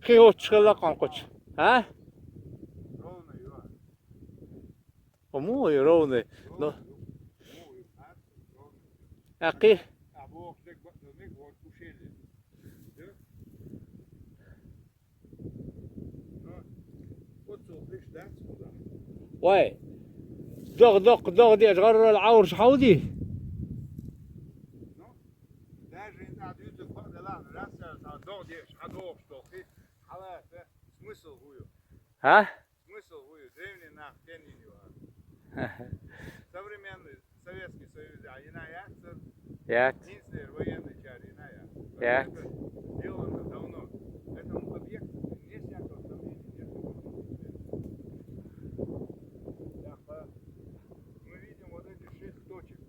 Какие вот шкала коч? А? Ровный, да. Кому и ровный. Но, Ровный, ровный. какие? А вот так вот кушали. Да? Ну, вот что, ты ждать сюда. Ой. Дох دي أشغال العور شحودي. Ну, даже не надо видеть, да ладно, раз я дойдешь, что ты, але смысл гую. ها؟ Смысл гую, древний на кенниню. Современный Советский Союз, а иная Ят. единственный военный чар, иная. Ят. Это сделано давно. Этому объекту не всякого сомнения, нет никакого успеха. Мы видим вот эти 6 точек.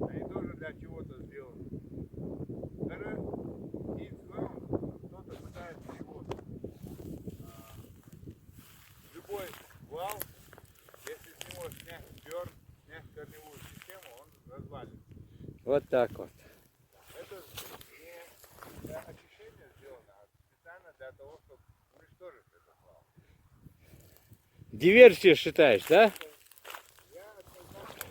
Они тоже для чего-то сделаны. Второе, кто-то пытается его. Любой вал, если с него снять дерн, снять корневую систему, он развалится. Вот так вот. Это не для очищения сделано, а специально для того, чтобы уничтожить этот вал. Диверсию считаешь, да? Я однозначно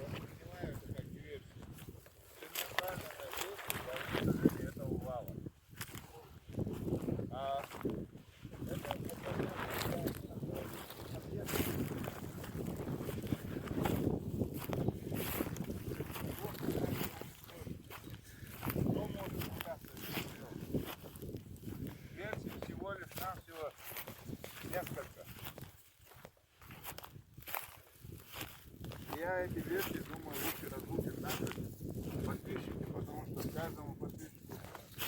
воспринимаю это как диверсию. Целенаправленное действие для уничтожения этого вала. А это что может удастся сделать? Версий всего лишь навсего несколько. Я эти версии, думаю, лучше разлучим наши подписчики, потому что каждому подписчику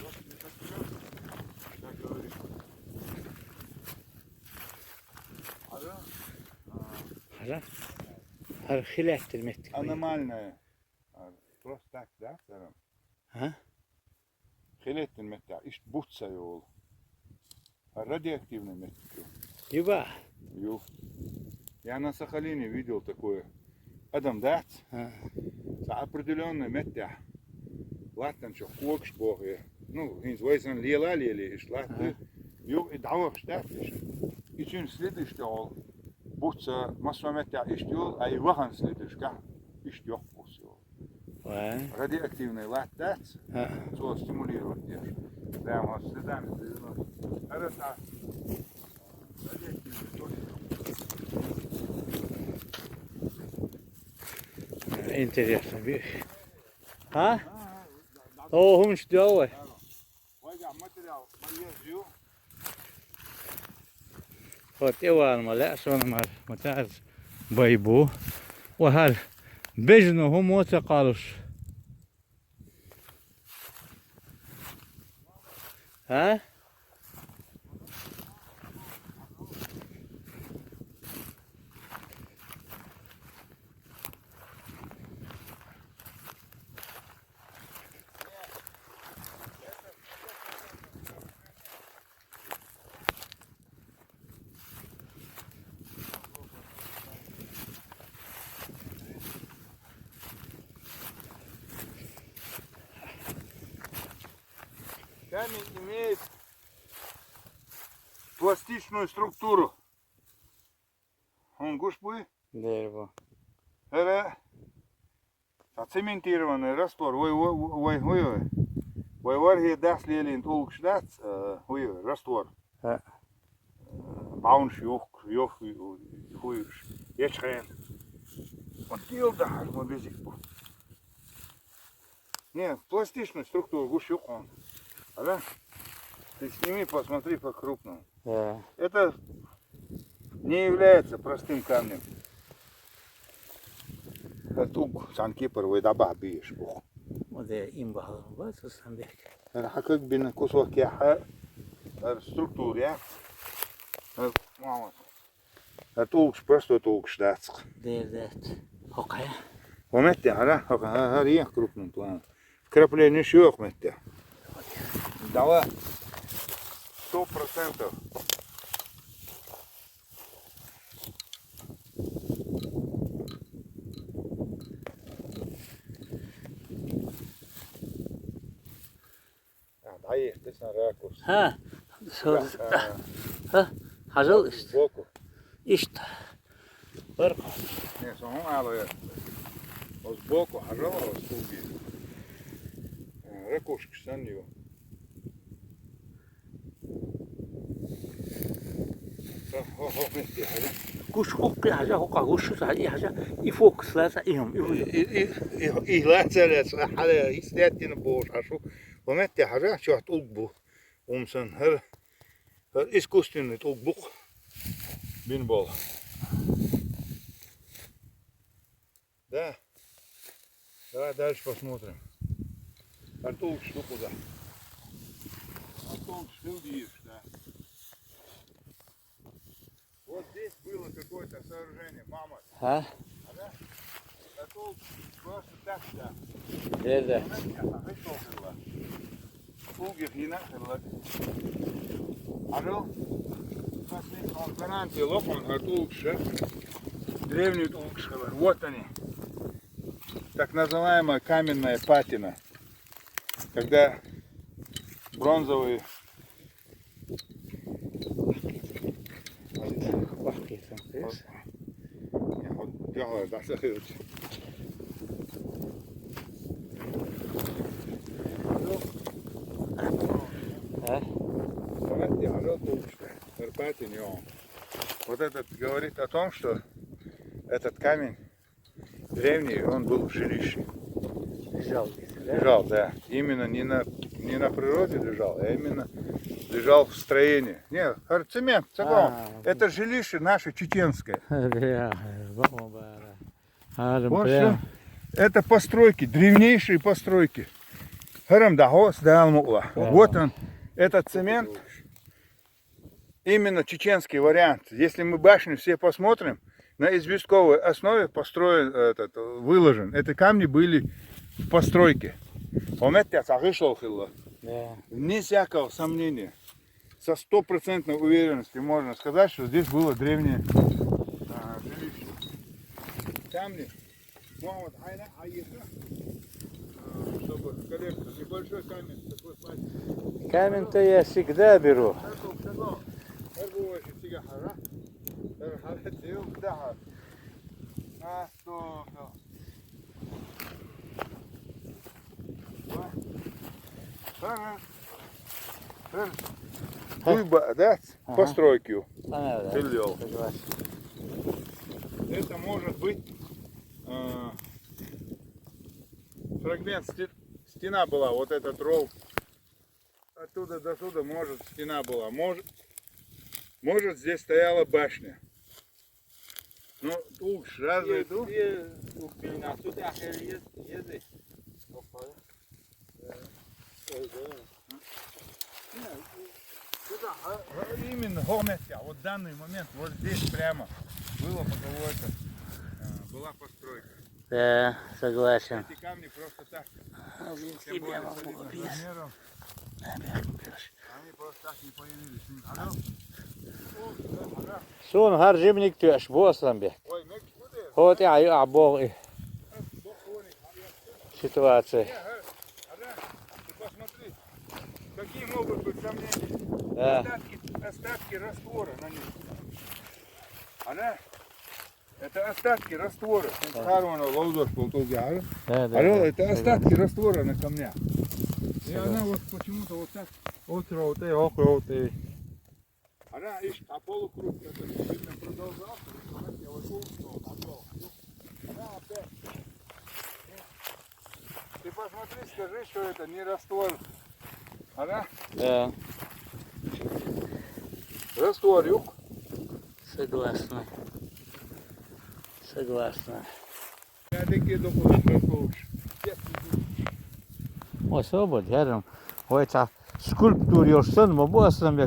вот не подберется, как говорится. Алло? Hala. Har hilettirmek. Аномальное. Просто так, да, Сарам? Ha? Хилеттин метта, ишт бутса йол. Радиоактивный метта. Юба. Ю. Я на Сахалине видел такое. Адам дат. Определенный метта. Латтан шо кокш бохе. Ну, хинз вайсан лела лели иш латты. Ю и давах штатиш. И чин следиш йол. Бутса масва метта ишт йол, а и вахан следиш ка. Ишт йох бутса йол. Радиоактивный латтат. Что стимулирует держь. Прямо следами переносит. Это радиоактивный точно. Интересно. Ha? Oh, hum что? Вайга материал полезью. Вот Иван Маля, Сонамар, Матаз, Байбу. وهل بجنهم وتقالش. ها؟ Камень имеет пластичную структуру. Он гушпы, Дерево. это цементированный раствор. Варги даст лелин улкшдац, раствор. Баунш юх, хуйш, ечхен. Вот килда, мы без их. Нет, пластичную структуру гушюк он. Да? Ты сними, посмотри по-крупному. Да. Это не является простым камнем. Это уг санки первый даба бьешь. وده این بحال باز هستم بیک. Это как бин кусок я структуре. Это уг просто это уг штатск. Дердет. Окей. ومتى على ريح крупным планом. Вкрапление щек метя. Дала 100%. Да, есть, ты ракурс. Hazal işte. Сбоку. İşte. Var. Не, самому алоэ. Вот сбоку, хажала, вот стулги. Ракушки санью. Kuş hukki haja hukka kuş haja haja ifok slasa ihum. إهلاك على إستاتين بوش عشو ومتى حاجة شو هتطبخ ومسن هر искусственный طبخ бинбол. Да. Давай дальше посмотрим. Артур, что куда? Артур, что видишь, да? Вот здесь было какое-то сооружение, мама. Ha? Артур, просто так, да. Nerede? Улгер хинахерлак. Арел, он гарантия лопан артулкша. Древний улкшхалар. Вот они. Так называемая каменная патина. Когда бронзовые Вот этот говорит о том, что этот камень древний, он был в жилище. Лежал. Лежал, да. Именно не на природе лежал, а именно лежал в строении. Не, цемент, цагон. Это жилище наше чеченское. Это постройки, древнейшие постройки. Вот он, этот цемент, именно чеченский вариант. Если мы башню все посмотрим, на известковой основе построен, выложен. Эти камни были в постройке. Вне всякого сомнения, со стопроцентной уверенностью можно сказать, что здесь было древнее жилище. Камни. Чтобы коллекция, небольшой камень, такой патин. Камень-то я всегда беру. Да, постройки. Согласен. Это может быть фрагмент стена была, вот этот ров. Оттуда до сюда, может, стена была. Может здесь стояла башня. Ну, уж разные именно вот в данный момент, вот здесь прямо было какое-то, была постройка. Да, согласен. Эти камни просто так. Тем более размером, они просто так не появились. Son harcımlık tüyaş bu aslan be. Ой, мек буде. Вот я обох ситуация. Ты посмотри, какие могут быть сомнения. Да. Остатки раствора на них. Это остатки раствора. Это остатки раствора на камнях. И она вот почему-то вот так. Она ищет по полукруг, это видно продолжался. Она опять. Ты посмотри, скажи, что это не раствор. Она? Да. Раствор, юг. Согласна. Согласна. Я такие документы получше. O sobot yarım. O eta skulptür yorsun mu bu aslan be.